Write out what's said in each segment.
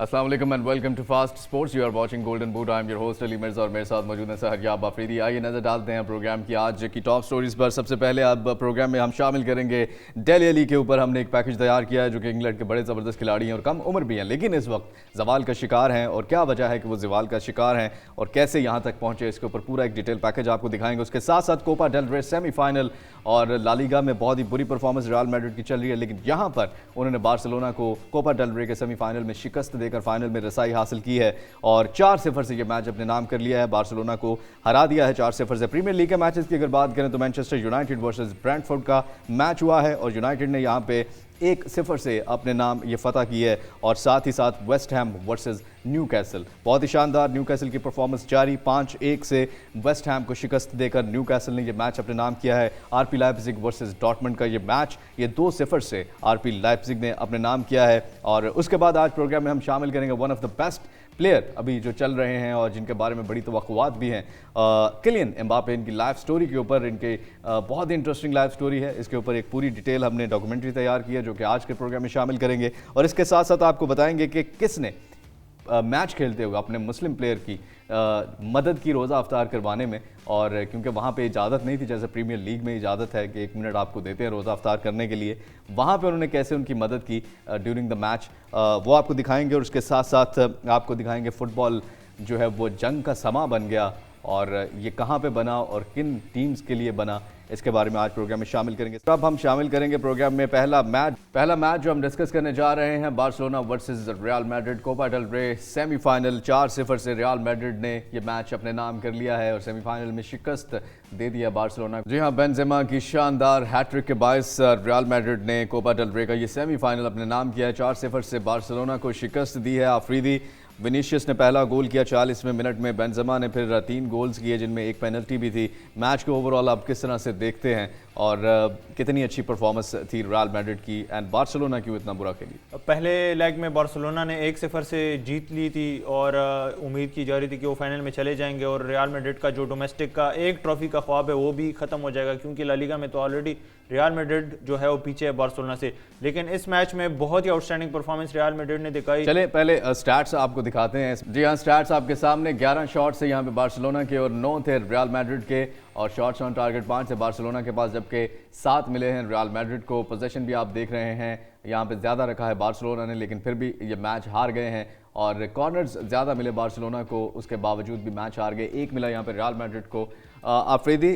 अस्सलाम वालेकुम and welcome to Fast Sports. You are watching Golden Boot. I am your host Ali Mirza और मेरे साथ मौजूद है सहरियाब आफरीदी। आइए नज़र डालते हैं प्रोग्राम की आज की टॉप स्टोरीज़ पर। सबसे पहले अब प्रोग्राम में हम शामिल करेंगे डेली अली के ऊपर। हमने एक पैकेज तैयार किया है जो कि इंग्लैंड के बड़े ज़बरदस्त खिलाड़ी हैं और कम उम्र भी हैं, लेकिन इस वक्त जवाल का शिकार हैं। और क्या वजह है कि वो जवाल का शिकार हैं और कैसे यहाँ तक पहुँचे, इसके ऊपर पूरा एक डिटेल पैकेज आपको दिखाएंगे। उसके साथ साथ कोपा डेल रे सेमीफाइनल और ला लीगा में बहुत ही बुरी परफॉर्मेंस रियल मैड्रिड की चल रही है, लेकिन यहाँ पर उन्होंने बार्सिलोना को कोपा डेल रे के सेमीफाइनल में शिकस्त देकर फाइनल में रसाई हासिल की है और 4-0 से ये मैच अपने नाम कर लिया है। बार्सिलोना को हरा दिया है 4-0 से। प्रीमियर लीग के मैचेस की अगर बात करें तो मैनचेस्टर यूनाइटेड वर्सेस ब्रेंटफोर्ड का मैच हुआ है और यूनाइटेड ने यहाँ पे 1-0 से अपने नाम ये फतह की है। और साथ ही साथ West Ham versus new castle, बहुत ही शानदार न्यू कैसल की परफॉर्मेंस जारी। 5-1 से वेस्ट हैम को शिकस्त देकर न्यू कैसल ने ये मैच अपने नाम किया है। आरपी लाइप्जिग वर्सेस डॉर्टमुंड का ये मैच ये 2-0 से आरपी लाइप्जिग ने अपने नाम किया है। और उसके बाद आज प्रोग्राम में हम शामिल करेंगे one of the best player अभी जो चल रहे हैं और जिनके बारे में बड़ी तवक्कुआत भी हैं, किलियन एम्बापे। इनकी लाइफ स्टोरी के ऊपर, इनके बहुत ही इंटरेस्टिंग लाइफ स्टोरी है, इसके ऊपर एक पूरी डिटेल हमने डॉक्यूमेंट्री तैयार की है जो कि आज के प्रोग्राम में शामिल करेंगे। और इसके साथ साथ आपको बताएंगे कि किसने मैच खेलते हुए अपने मुस्लिम प्लेयर की मदद की रोज़ा अफ्तार करवाने में। और क्योंकि वहाँ पे इजाज़त नहीं थी, जैसे प्रीमियर लीग में इजाज़त है कि 1 मिनट आपको देते हैं रोज़ा अफ्तार करने के लिए, वहाँ पे उन्होंने कैसे उनकी मदद की ड्यूरिंग द मैच, वो आपको दिखाएंगे। और उसके साथ साथ आपको दिखाएंगे फ़ुटबॉल जो है वो जंग का समा बन गया और ये कहाँ पे बना और किन टीम्स के लिए बना, इसके बारे में आज प्रोग्राम में शामिल करेंगे। तो अब हम शामिल करेंगे प्रोग्राम में पहला मैच जो हम डिस्कस करने जा रहे हैं, Barcelona versus Real Madrid Copa del Rey semifinal. 4-0 से रियल मैड्रिड ने ये मैच अपने नाम कर लिया है और सेमीफाइनल में शिकस्त दे दिया बार्सिलोना। जी हाँ, बेंजेमा की शानदार हैट्रिक के बायस रियल मैड्रिड ने कोपा डेल रे का ये सेमीफाइनल अपने नाम किया है। 4-0 से बार्सिलोना को शिकस्त दी है। आफरीदी विनीशियस ने पहला गोल किया 40वें मिनट में, बेंजेमा ने फिर 3 गोल्स किए जिनमें एक पेनल्टी भी थी। मैच को ओवरऑल आप किस तरह से देखते हैं और कितनी अच्छी परफॉर्मेंस थी रियल मैड्रिड की एंड बार्सिलोना क्यों इतना बुरा खेली? पहले लेग में बार्सिलोना ने 1-0 से जीत ली थी और उम्मीद की जा रही थी कि वो फाइनल में चले जाएंगे और रियल मैड्रिड का जो डोमेस्टिक का एक ट्रॉफी का ख्वाब है वो भी खत्म हो जाएगा, क्योंकि ला लीगा में तो ऑलरेडी रियल मैड्रिड जो है वो पीछे है बार्सिलोना से। लेकिन इस मैच में बहुत ही आउटस्टैंडिंग परफॉर्मेंस रियल मैड्रिड ने दिखाई। चले पहले स्टैट्स आपको दिखाते हैं। जी हाँ, स्टैट्स आपके सामने। 11 शॉट्स से यहाँ पे बार्सिलोना के और 9 थे रियल मैड्रिड के, और शॉट्स ऑन टारगेट 5 से बार्सिलोना के पास, जबकि 7 मिले हैं रियल मैड्रिड को। पोजीशन भी आप देख रहे हैं यहाँ पे ज़्यादा रखा है बार्सिलोना ने, लेकिन फिर भी ये मैच हार गए हैं। और कॉर्नर्स ज़्यादा मिले बार्सिलोना को, उसके बावजूद भी मैच हार गए। 1 मिला यहाँ पे रियल मैड्रिड को। आफरीदी,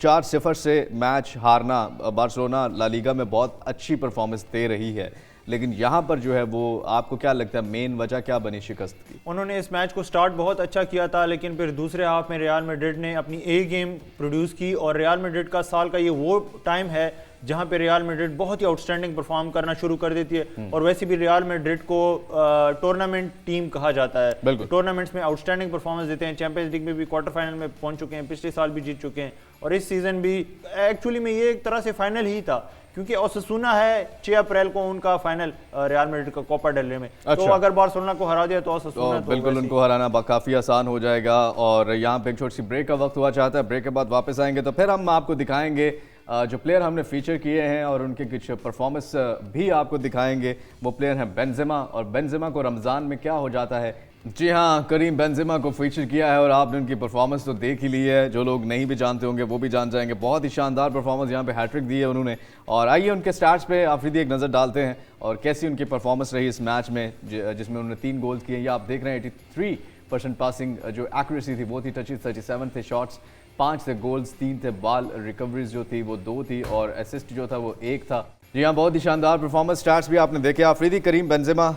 4-0 से मैच हारना, बार्सिलोना ला लीगा में बहुत अच्छी परफॉर्मेंस दे रही है, लेकिन यहाँ पर जो है वो आपको क्या लगता है मेन वजह क्या बनी शिकस्त की? उन्होंने इस मैच को स्टार्ट बहुत अच्छा किया था, लेकिन फिर दूसरे हाफ में रियल मैड्रिड ने अपनी ए गेम प्रोड्यूस की। और रियल मैड्रिड का साल का ये वो टाइम है जहां पे रियल मैड्रिड बहुत ही आउटस्टैंडिंग परफॉर्म करना शुरू कर देती है। और वैसे भी रियल मैड्रिड को टूर्नामेंट टीम कहा जाता है, टूर्नामेंट्स में आउटस्टैंडिंग परफॉर्मेंस देते हैं। चैंपियंस लीग में भी क्वार्टर फाइनल में पहुंच चुके हैं, पिछले साल भी जीत चुके हैं और इस सीजन भी एक्चुअली में ये एक तरह से फाइनल ही था, क्योंकि ओसासुना है 6 अप्रैल को उनका फाइनल रियल मैड्रिड का कोपा डेल रे में। अच्छा। तो अगर बार्सिलोना को हरा दिया तो ओसासुना तो बिल्कुल उनको हराना काफ़ी आसान हो जाएगा। और यहाँ पे एक छोटी सी ब्रेक का वक्त हुआ चाहता है, ब्रेक के बाद वापस आएंगे तो फिर हम आपको दिखाएंगे जो प्लेयर हमने फीचर किए हैं और उनके कुछ परफॉर्मेंस भी आपको दिखाएंगे। वो प्लेयर हैं बेंजेमा, और बेंजेमा को रमज़ान में क्या हो जाता है। जी हाँ, करीम बेंजेमा को फीचर किया है और आपने उनकी परफॉर्मेंस तो देख ही ली है। जो लोग नहीं भी जानते होंगे वो भी जान जाएंगे। बहुत ही शानदार परफॉर्मेंस यहाँ पे हैट्रिक दी है उन्होंने। और आइए उनके स्टैट्स पे आफरीदी एक नज़र डालते हैं और कैसी उनकी परफॉर्मेंस रही इस मैच में, जिसमें उन्होंने 3 गोल्स किए। ये आप देख रहे हैं 83% पासिंग जो एक्यूरेसी थी वो थी, टचेस 37 थे, शॉट्स 5 थे, गोल्स 3 थे, बॉल रिकवरीज जो थी वो 2 थी और असिस्ट जो था वो 1 था। जी हाँ, बहुत ही शानदार परफॉर्मेंस, स्टैट्स भी आपने देखे। आफरीदी, करीम बेंजेमा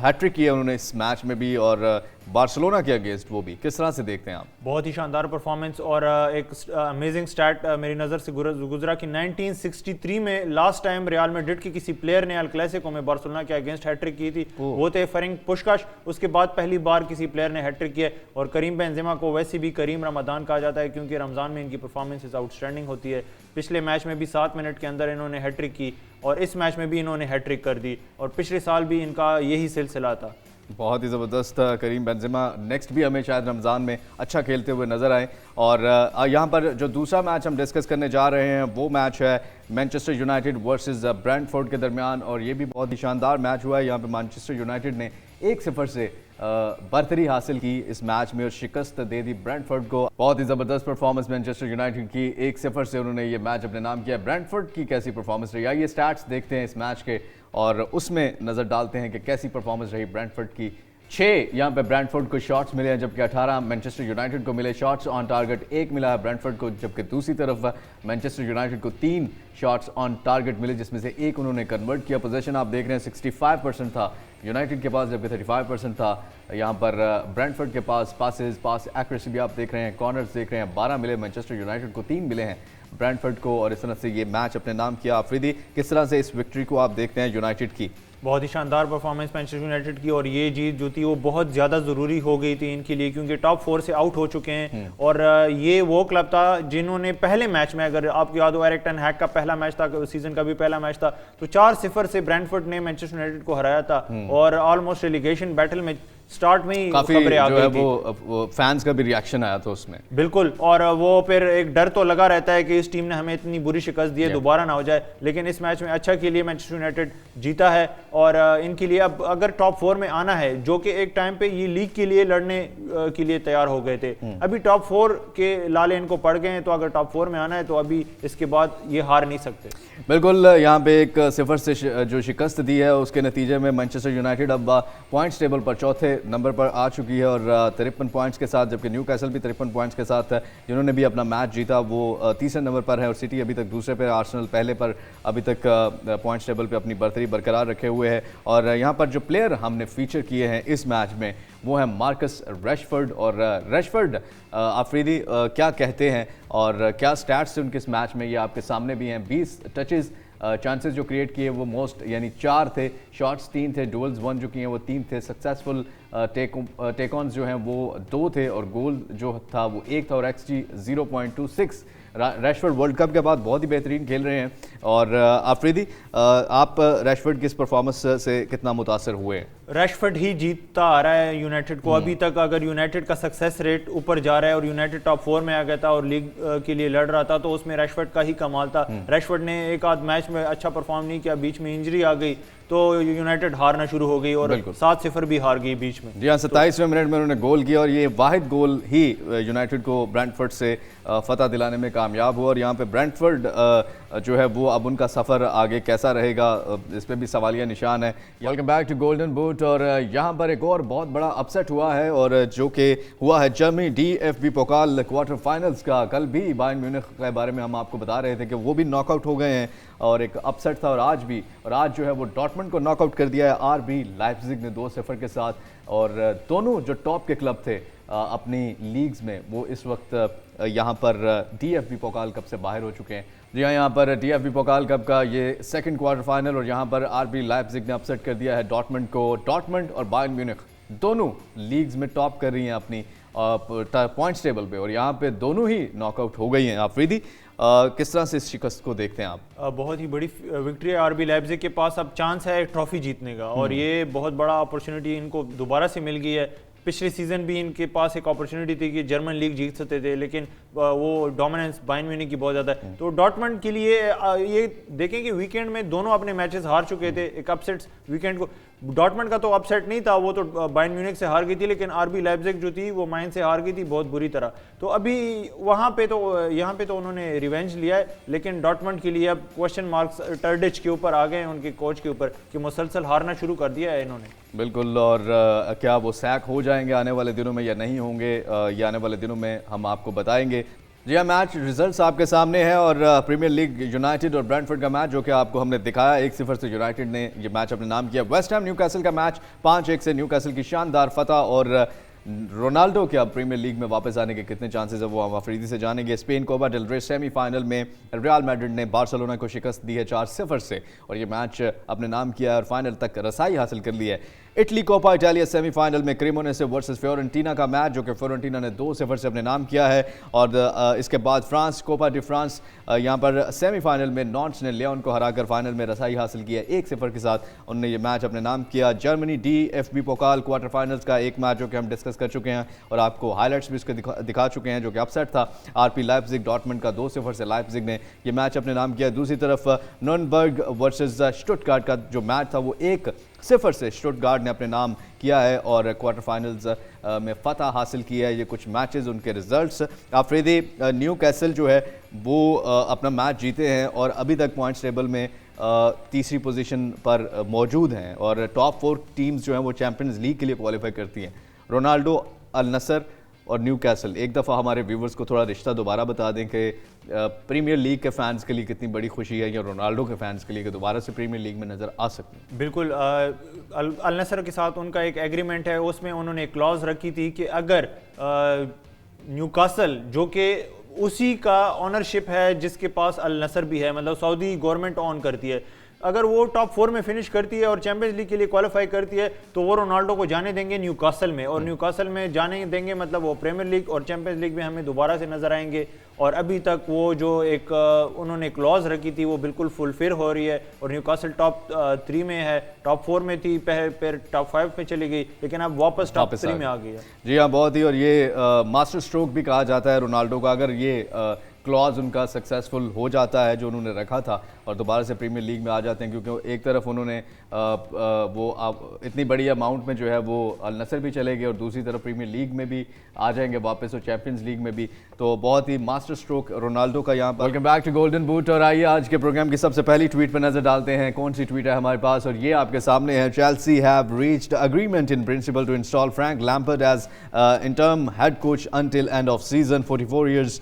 हैट्रिक किया उन्होंने इस मैच में भी और बार्सिलोना के अगेंस्ट वो भी, किस तरह से देखते हैं आप? बहुत ही शानदार परफॉर्मेंस और एक अमेजिंग स्टैट मेरी नज़र से गुजरा कि 1963 में लास्ट टाइम रियल मैड्रिड के किसी प्लेयर ने अल क्लासिको में बार्सिलोना के अगेंस्ट हैट्रिक की थी, वो थे फेरेंक पुस्काश। उसके बाद पहली बार किसी प्लेयर ने हैट्रिक किया। और करीम बेंजेमा को वैसे भी करीम रमज़ान कहा जाता है, क्योंकि रमज़ान में इनकी परफॉर्मेंस आउटस्टैंडिंग होती है। पिछले मैच में भी 7 मिनट के अंदर इन्होंने हैट्रिक की और इस मैच में भी इन्होंने हैट्रिक कर दी और पिछले साल भी इनका यही सिलसिला था। बहुत ही ज़बरदस्त करीम बेंजेमा नेक्स्ट भी हमें शायद रमज़ान में अच्छा खेलते हुए नज़र आए। और यहाँ पर जो दूसरा मैच हम डिस्कस करने जा रहे हैं वो मैच है मैनचेस्टर यूनाइटेड वर्सेस ब्रेंटफोर्ड के दरमियान, और ये भी बहुत ही शानदार मैच हुआ है। यहाँ पे मैनचेस्टर यूनाइटेड ने 1-0 से बर्तरी हासिल की इस मैच में और शिकस्त दे दी ब्रेंटफोर्ड को। बहुत ही ज़बरदस्त परफॉर्मेंस मैनचेस्टर यूनाइटेड की, 1-0 से उन्होंने ये मैच अपने नाम किया। ब्रेंटफोर्ड की कैसी परफॉर्मेंस रही, आइए स्टैट्स देखते हैं इस मैच के और उसमें नज़र डालते हैं कि कैसी परफॉर्मेंस रही ब्रेंटफोर्ड की। 6 यहाँ पे ब्रेंटफोर्ड को शॉट्स मिले हैं, जबकि 18 मैनचेस्टर यूनाइटेड को मिले। शॉट्स ऑन टारगेट 1 मिला है ब्रेंटफोर्ड को, जबकि दूसरी तरफ मैनचेस्टर यूनाइटेड को 3 शॉट्स ऑन टारगेट मिले, जिसमें से 1 उन्होंने कन्वर्ट किया। पोजीशन आप देख रहे हैं 65% था यूनाइटेड के पास, जबकि 35% था यहाँ पर ब्रेंटफोर्ड के पास। पास एक्यूरेसी भी आप देख रहे हैं, कॉर्नर्स देख रहे हैं, 12 मिले मैनचेस्टर यूनाइटेड को, 3 मिले हैं ब्रेंटफोर्ड को, और इस तरह से ये मैच अपने नाम किया। आफरीदी, किस तरह से इस विक्ट्री को आप देखते हैं यूनाइटेड की? बहुत ही शानदार परफॉर्मेंस मैनचेस्टर यूनाइटेड की, और ये जीत जो थी वो बहुत ज़्यादा ज़रूरी हो गई थी इनके लिए, क्योंकि टॉप 4 से आउट हो चुके हैं। और ये वो क्लब था जिन्होंने पहले मैच में, अगर आपको याद हो, एरिक टेन हैग का पहला मैच था, सीजन का भी पहला मैच था, तो 4-0 से ब्रेंटफोर्ड ने मैनचेस्टर यूनाइटेड को हराया था और ऑलमोस्ट रेलीगेशन बैटल में स्टार्ट में ही खबरें आ गई थी। वो फैंस का भी रिएक्शन आया था उसमें, बिल्कुल। और वो फिर एक डर तो लगा रहता है कि इस टीम ने हमें इतनी बुरी शिकस्त दी है, दोबारा ना हो जाए। लेकिन इस मैच में अच्छा के लिए मैनचेस्टर यूनाइटेड जीता है और इनके लिए अब अगर टॉप 4 में आना है, जो कि एक टाइम पे ये लीग के लिए लड़ने के लिए तैयार हो गए थे, अभी टॉप 4 के लाले इनको पड़ गए हैं, तो अगर टॉप 4 में आना है तो अभी इसके बाद ये हार नहीं सकते। बिल्कुल, यहाँ पे 1-0 से जो शिकस्त दी है उसके नतीजे में मैनचेस्टर यूनाइटेड अब पॉइंट्स टेबल पर चौथे नंबर पर आ चुकी है और 53 पॉइंट्स के साथ, जबकि न्यूकैसल भी 53 पॉइंट्स के साथ जिन्होंने भी अपना मैच जीता वो तीसरे नंबर पर है और सिटी अभी तक दूसरे पर, आर्सेनल पहले पर अभी तक पॉइंट्स टेबल पे अपनी बर्तरी बरकरार रखे हुए है। और यहाँ पर जो प्लेयर हमने फीचर किए हैं इस मैच में वो है मार्कस रैशफोर्ड। और रैशफोर्ड, आफरीदी, क्या कहते हैं और क्या स्टैट्स थे उनके इस मैच में, ये आपके सामने भी हैं। 20 टचेस, चांसेस जो क्रिएट किए वो मोस्ट यानी 4 थे, शॉट्स 3 थे, डुअल्स 1 जो किए वो 3 थे, सक्सेसफुल टेक ऑन्स जो हैं वो 2 थे और गोल जो था वो 1 था और XG 0.26। रैशफोर्ड वर्ल्ड कप के बाद बहुत ही बेहतरीन खेल रहे हैं। और आफरीदी, आप रैशफोर्ड की इस परफॉर्मेंस से कितना मुतासर हुए? रैशफोर्ड ही जीतता आ रहा है यूनाइटेड को अभी तक। अगर यूनाइटेड का सक्सेस रेट ऊपर जा रहा है और यूनाइटेड टॉप 4 में आ गया था और लीग के लिए लड़ रहा था, तो उसमें रैशफोर्ड का ही कमाल था। रैशफोर्ड ने एक आध मैच में अच्छा परफॉर्म नहीं किया, बीच में इंजरी आ गई तो यूनाइटेड हारना शुरू हो गई और 7-0 भी हार गई बीच में। जी हाँ, 27वें मिनट में उन्होंने गोल किया और ये वाहिद गोल ही यूनाइटेड को ब्रेंटफोर्ड से फतह दिलाने में कामयाब हुआ। और यहाँ पे ब्रेंटफोर्ड जो है वो अब उनका सफ़र आगे कैसा रहेगा, इस पर भी सवालिया निशान है। Welcome back to Golden Boot. और यहाँ पर एक और बहुत बड़ा अपसेट हुआ है और जो कि हुआ है जर्मनी DFB पोकाल क्वार्टर फाइनल्स का। कल भी बायर्न म्यूनिख के बारे में हम आपको बता रहे थे कि वो भी नॉकआउट हो गए हैं और एक अपसेट था, और आज भी, और आज जो है वो डॉर्टमंड को नॉकआउट कर दिया है RB लाइप्जिग ने 2-0 के साथ। और दोनों जो टॉप के क्लब थे अपनी लीग्स में वो इस वक्त यहाँ पर DFB पोकाल कप से बाहर हो चुके हैं। जी हाँ, यहाँ पर DFB पोकाल कप का ये सेकंड क्वार्टर फाइनल और यहाँ पर RB लाइप्जिग ने अपसेट कर दिया है डॉर्टमंड को। डॉर्टमंड और बायर्न म्यूनिख दोनों लीग्स में टॉप कर रही हैं अपनी पॉइंट्स टेबल पे और यहाँ पे दोनों ही नॉकआउट हो गई हैं। आफरीदी, किस तरह से इस शिकस्त को देखते हैं आप? बहुत ही बड़ी विक्ट्री है RB लाइप्जिग के पास। अब चांस है एक ट्रॉफी जीतने का और ये बहुत बड़ा अपॉर्चुनिटी इनको दोबारा से मिल गई है। पिछले सीजन भी इनके पास एक अपॉर्चुनिटी थी कि जर्मन लीग जीत सकते थे, लेकिन वो डोमिनेंस बायर्न म्यूनिख की बहुत ज़्यादा है। तो डॉर्टमंड के लिए ये देखें कि वीकेंड में दोनों अपने मैचेस हार चुके थे। एक अपसेट वीकेंड को, डॉर्टमंड का तो अपसेट नहीं था, वो तो बायर्न म्यूनिख से हार गई थी, लेकिन RB लाइप्जिग जो थी वो माइन से हार गई थी बहुत बुरी तरह। तो अभी वहाँ पे तो यहाँ पे तो उन्होंने रिवेंज लिया है, लेकिन डॉर्टमंड के लिए अब क्वेश्चन मार्क्स टर्डिच के ऊपर आ गए हैं, उनके कोच के ऊपर, कि मुसलसल हारना शुरू कर दिया है इन्होंने। बिल्कुल। और क्या वो सैक हो जाएंगे आने वाले दिनों में या नहीं होंगे, ये आने वाले दिनों में हम आपको बताएंगे। जी हाँ, मैच रिजल्ट्स आपके सामने है और प्रीमियर लीग यूनाइटेड और ब्रेंटफोर्ड का मैच जो कि आपको हमने दिखाया, 1-0 से यूनाइटेड ने ये मैच अपने नाम किया। वेस्ट हैम न्यूकैसल का मैच 5-1 से न्यूकैसल की शानदार फतह। और रोनाल्डो के अब प्रीमियर लीग में वापस आने के कितने चांसेस है वो हम अफरीदी से जानेंगे। Spain Copa del Rey semifinal में रियल मैड्रिड ने बार्सिलोना को शिकस्त दी है 4-0 से और ये मैच अपने नाम किया है और फाइनल तक रसाई हासिल कर ली है। इटली कोपा इटालिया सेमीफाइनल में क्रीमोनेसे वर्सेस फ्योरेंटीना का मैच जो कि फ्योरेंटीना ने 2-0 से अपने नाम किया है। और इसके बाद फ्रांस कोपा डी फ्रांस, यहाँ पर सेमीफाइनल में नॉन्ट्स ने लियोन को हराकर फाइनल में रसाई हासिल की है 1-0 के साथ, उन्होंने ये मैच अपने नाम किया। जर्मनी DFB पोकाल क्वार्टर फाइनल्स का एक मैच जो कि हम डिस्कस कर चुके हैं और आपको हाईलाइट्स भी उसके दिखा चुके हैं, जो कि अपसेट था RB लाइप्जिग डॉर्टमंड का 2-0 से लाइप्जिग ने ये मैच अपने नाम किया। दूसरी तरफ नॉर्नबर्ग वर्सेस स्टुटगार्ट का जो मैच था वो एक 0 से स्टुटगार्ट ने अपने नाम किया है और क्वार्टर फाइनल्स में फतह हासिल की है। ये कुछ मैचेस, उनके रिजल्ट्स। आफरीदी, न्यू कैसल जो है वो अपना मैच जीते हैं और अभी तक पॉइंट्स टेबल में तीसरी पोजीशन पर मौजूद हैं और टॉप 4 टीम्स जो हैं वो चैंपियंस लीग के लिए क्वालिफाई करती हैं। रोनाल्डो, अल नसर और न्यू कैसल। एक दफ़ा हमारे व्यूवर्स को थोड़ा रिश्ता दोबारा बता दें कि प्रीमियर लीग के फैंस के लिए कितनी बड़ी खुशी है या रोनाल्डो के फैंस के लिए कि दोबारा से प्रीमियर लीग में नज़र आ सकते हैं। बिल्कुल, अल नसर के साथ उनका एक एग्रीमेंट है, उसमें उन्होंने एक क्लॉज रखी थी कि अगर न्यूकासल जो कि उसी का ऑनरशिप है जिसके पास अल नसर भी है, मतलब सऊदी गवर्नमेंट ऑन करती है, अगर वो टॉप 4 में फिनिश करती है और चैंपियंस लीग के लिए क्वालिफाई करती है तो वो रोनाल्डो को जाने देंगे न्यूकासल में, और न्यूकासल में जाने देंगे मतलब वो प्रीमियर लीग और चैंपियंस लीग में हमें दोबारा से नजर आएंगे। और अभी तक वो जो एक उन्होंने क्लॉज रखी थी वो बिल्कुल फुलफिल हो रही है और न्यूकासल टॉप 3 में है, टॉप 4 में थी, फिर टॉप 5 में चली गई, लेकिन अब वापस टॉप 3 में आ गई है। जी हाँ, बहुत ही। और ये मास्टर स्ट्रोक भी कहा जाता है रोनाल्डो का। अगर ये क्लॉज उनका सक्सेसफुल हो जाता है जो उन्होंने रखा था और दोबारा से प्रीमियर लीग में आ जाते हैं, क्योंकि एक तरफ उन्होंने इतनी बड़ी अमाउंट में जो है वो अल नसर भी चले गए और दूसरी तरफ प्रीमियर लीग में भी आ जाएंगे वापस और चैंपियंस लीग में भी, तो बहुत ही मास्टर स्ट्रोक रोनाल्डो का यहाँ पर। Welcome back to Golden Boot. और आइए आज के प्रोग्राम की सबसे पहली ट्वीट पर नजर डालते हैं। कौन सी ट्वीट है हमारे पास, और ये आपके सामने है। Chelsea have reached agreement in principle to install Frank Lampard as interim head coach until end of season. 44 years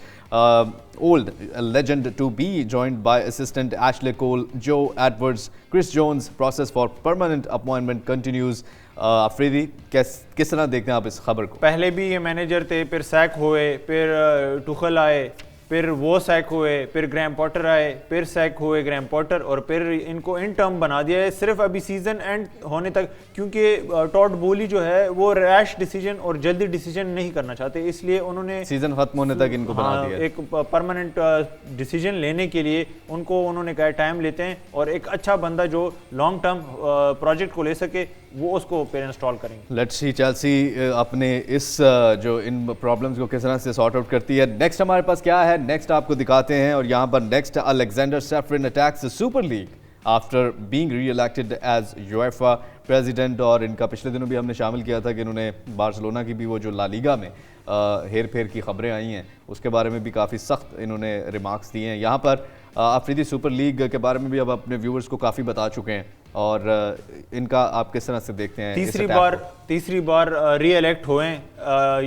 old, a legend to be joined by assistant Ashley Cole, Joe Edwards, Chris Jones. Process for permanent appointment continues. Afridi, किस तरह देखते हैं आप इस खबर को? पहले भी ये मैनेजर थे, फिर सैक हुए, फिर टुखल आए, फिर वो सैक हुए, फिर ग्रैम पॉटर आए, फिर सैक हुए ग्रैम पॉटर, और फिर इनको इन टर्म बना दिया है सिर्फ अभी सीजन एंड होने तक, क्योंकि टॉड बोली जो है वो रैश डिसीजन और जल्दी डिसीजन नहीं करना चाहते, इसलिए उन्होंने सीजन खत्म होने तक इनको बना दिया। एक परमानेंट डिसीजन लेने के लिए उन्होंने कहा टाइम लेते हैं और एक अच्छा बंदा जो लॉन्ग टर्म प्रोजेक्ट को ले सके वो उसको फिर इंस्टॉल करेंगे। लेट्स सी चेल्सी अपने इस जो इन प्रॉब्लम्स को किस तरह से सॉर्ट आउट करती है। नेक्स्ट हमारे पास क्या है, नेक्स्ट आपको दिखाते हैं। और यहाँ पर next, Alexander Ceferin attacks the Super League after being reelected as UEFA president. और इनका पिछले दिनों भी हमने शामिल किया था कि इन्होंने बार्सिलोना की भी वो जो ला लीगा में हेर फेर की खबरें आई हैं उसके बारे में भी काफ़ी सख्त इन्होंने रिमार्क्स दिए हैं। यहाँ पर अफरीदी सुपर लीग के बारे में भी अब अपने व्यूवर्स को काफ़ी बता चुके हैं, और इनका आप किस तरह से देखते हैं? तीसरी बार री इलेक्ट हुए,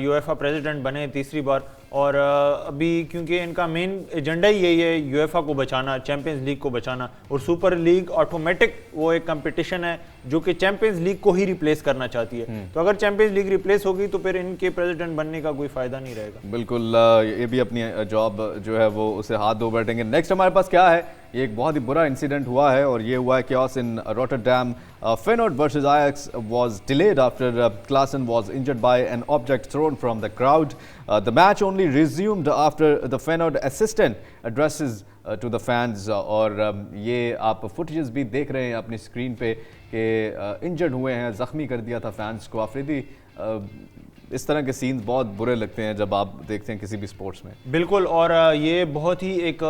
यूएफा प्रेसिडेंट बने तीसरी बार, और अभी क्योंकि इनका मेन एजेंडा ही यही है यूएफा को बचाना, चैंपियंस लीग को बचाना, और सुपर लीग ऑटोमेटिक वो एक कंपटीशन है जो कि चैंपियंस लीग को ही रिप्लेस करना चाहती है। तो अगर चैंपियंस लीग रिप्लेस होगी तो फिर इनके प्रेसिडेंट बनने का कोई फायदा नहीं रहेगा। बिल्कुल, ये भी अपनी जॉब जो है वो उसे हाथ धो बैठेंगे। नेक्स्ट हमारे पास क्या है, ये एक बहुत ही बुरा इंसिडेंट हुआ है और ये हुआ है chaos in Rotterdam. Feyenoord versus Ajax was delayed after Klaassen was injured by an object thrown from the crowd. The match only resumed after the Feyenoord assistant addresses to the fans. और ये आप footages भी देख रहे हैं अपनी screen पे कि इंजर्ड हुए हैं, ज़ख्मी कर दिया था फैंस को। आफरीदी, इस तरह के सीन्स बहुत बुरे लगते हैं जब आप देखते हैं किसी भी स्पोर्ट्स में। बिल्कुल, और ये बहुत ही एक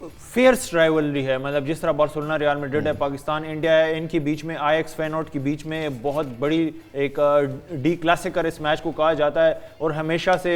फेयर्स राइवलरी है, मतलब जिस तरह बार्सिलोना रियल मैड्रिड है, पाकिस्तान इंडिया है, इनके बीच में आईएक्स फेयनोर्ड के बीच में बहुत बड़ी एक डी क्लासिकर इस मैच को कहा जाता है। और हमेशा से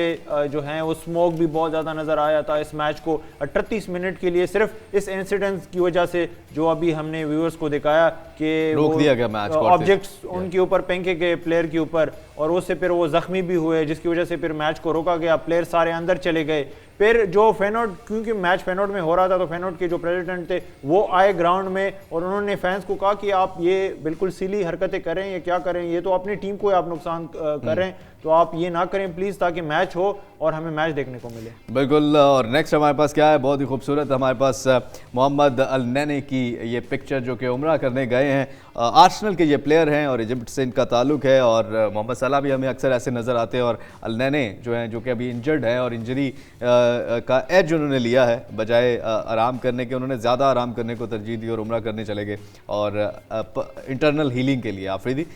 जो है वो स्मोक भी बहुत ज़्यादा नज़र आया था इस मैच को 38 मिनट के लिए, सिर्फ इस इंसिडेंट की वजह से जो अभी हमने व्यूअर्स को दिखाया कि रोक दिया गया मैच, ऑब्जेक्ट्स उनके ऊपर फेंके गए प्लेयर के ऊपर, और उससे फिर वो जख्मी भी हुए, जिसकी वजह से फिर मैच को रोका गया, प्लेयर सारे अंदर चले गए। फिर जो फेयनोर्ड, क्योंकि मैच फेयनोर्ड में हो रहा था, तो फेयनोर्ड के जो प्रेसिडेंट थे वो आए ग्राउंड में और उन्होंने फैंस को कहा कि आप ये बिल्कुल सिली हरकतें कर रहे हैं, ये क्या कर रहे हैं, ये तो अपनी टीम को आप नुकसान कर रहे हैं, तो आप ये ना करें प्लीज़, ताकि मैच हो और हमें मैच देखने को मिले। बिल्कुल, और नेक्स्ट हमारे पास क्या है, बहुत ही खूबसूरत हमारे पास मोहम्मद अल नैनी की ये पिक्चर जो कि उम्रा करने गए हैं। आर्सेनल के ये प्लेयर हैं और इजिप्ट से इनका ताल्लुक है, और मोहम्मद सलाह भी हमें अक्सर ऐसे नज़र आते हैं, और अल नैनी जो हैं जो कि अभी इंजर्ड है और इंजरी का एज उन्होंने लिया है, बजाय आराम करने के उन्होंने ज़्यादा आराम करने को तरजीह दी और उम्रा करने चले गए और इंटरनल हीलिंग के लिए। आफरीदी,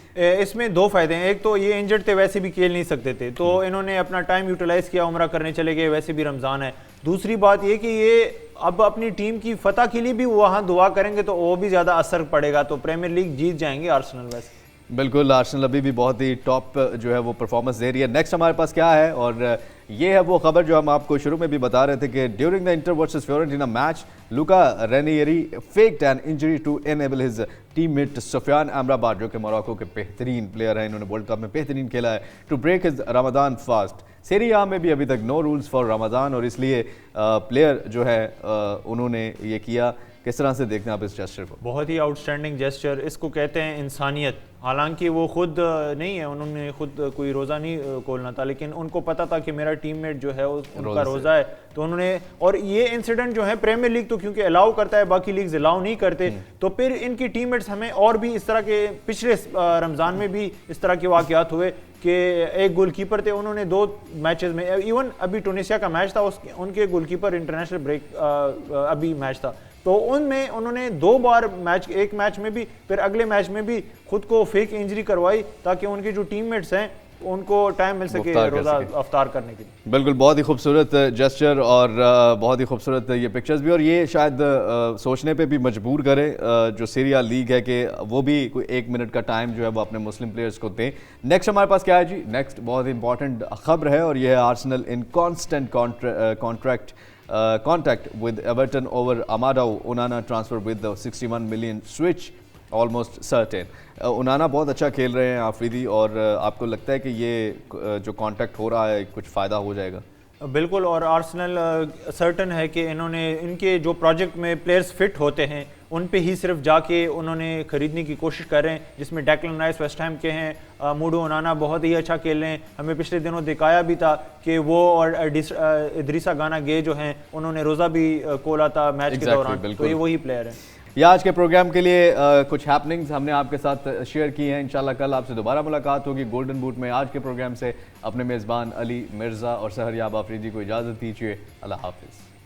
इसमें दो फायदे हैं, एक तो ये इंजर्ड थे, वैसे भी खेल नहीं सकते थे, तो इन्होंने अपना टाइम यूटिलाइज किया, उम्रा करने चले गए, वैसे भी रमज़ान है, दूसरी बात ये कि ये अब अपनी टीम की फतह के लिए भी वहाँ दुआ करेंगे तो वो भी ज़्यादा असर पड़ेगा, तो प्रीमियर लीग जीत जाएंगे आर्सेनल वैसे। बिल्कुल, आर्सेनल अभी भी बहुत ही टॉप जो है वो परफॉर्मेंस दे रही है। नेक्स्ट हमारे पास क्या है, और ये है वो खबर जो हम आपको शुरू में भी बता रहे थे कि during the Inter versus Fiorentina match Luca Ranieri faked an injury to enable his teammate Sofyan Amrabat, जो कि मोरक्को के बेहतरीन प्लेयर हैं, इन्होंने वर्ल्ड कप में बेहतरीन खेला है, to break his Ramzan fast. Serie A में भी अभी तक नो रूल्स फॉर रमज़ान, और इसलिए प्लेयर जो है उन्होंने ये किया। किस तरह से देखते हैं आप इस जेस्चर को? बहुत ही आउटस्टैंडिंग जेस्चर, इसको कहते हैं इंसानियत। हालांकि वो खुद नहीं है, उन्होंने खुद कोई रोज़ा नहीं खोलना था, लेकिन उनको पता था कि मेरा टीममेट जो है उनका रोज़ा है, तो उन्होंने, और ये इंसिडेंट जो है प्रीमियर लीग तो क्योंकि अलाउ करता है, बाकी लीग्स अलाउ नहीं करते, तो फिर इनकी टीममेट्स हमें और भी इस तरह के पिछले रमज़ान में भी इस तरह के वाक़यात हुए कि एक गोलकीपर थे, उन्होंने 2 मैचेस में, इवन अभी टूनिसिया का मैच था, उनके गोलकीपर इंटरनेशनल ब्रेक अभी मैच था, तो उनमें उन्होंने 2 बार मैच, एक मैच में भी फिर अगले मैच में भी खुद को फेक इंजरी करवाई ताकि उनके जो टीममेट्स हैं उनको टाइम मिल सके रोज़ा अफ्तार करने के लिए। बिल्कुल, बहुत ही खूबसूरत जेस्चर और बहुत ही खूबसूरत ये पिक्चर्स भी, और ये शायद सोचने पे भी मजबूर करे जो सीरिया लीग है कि वो भी कोई 1 मिनट का टाइम जो है वो अपने मुस्लिम प्लेयर्स को दें। नेक्स्ट हमारे पास क्या है जी? नेक्स्ट बहुत ही इंपॉर्टेंट खबर है, और ये है Arsenal in constant contact with Everton over Amadou Onana transfer with the 61 million switch almost certain. Onana बहुत अच्छा खेल रहे हैं आफरीदी, और आपको लगता है कि ये जो कांटेक्ट हो रहा है कुछ फ़ायदा हो जाएगा? बिल्कुल, और आर्सेनल सर्टन है कि इन्होंने इनके जो प्रोजेक्ट में प्लेयर्स फिट होते हैं उन पे ही सिर्फ जाके उन्होंने ख़रीदने की कोशिश कर रहे हैं, जिसमें डेक्लन राइस वेस्ट हैम के हैं, मूडो ओनाना बहुत ही अच्छा खेल रहे हैं। हमें पिछले दिनों दिखाया भी था कि वो और इदरीसा गाना गे जो हैं उन्होंने रोज़ा भी खोला था मैच के दौरान, तो ये वही प्लेयर हैं। ये आज के प्रोग्राम के लिए कुछ हैपनिंग्स हमने आपके साथ शेयर की हैं। इंशाल्लाह कल आपसे दोबारा मुलाकात होगी गोल्डन बूट में। आज के प्रोग्राम से अपने मेज़बान अली मिर्ज़ा और सहरयाब आफरीदी को इजाज़त दीजिए। अल्लाह हाफिज़।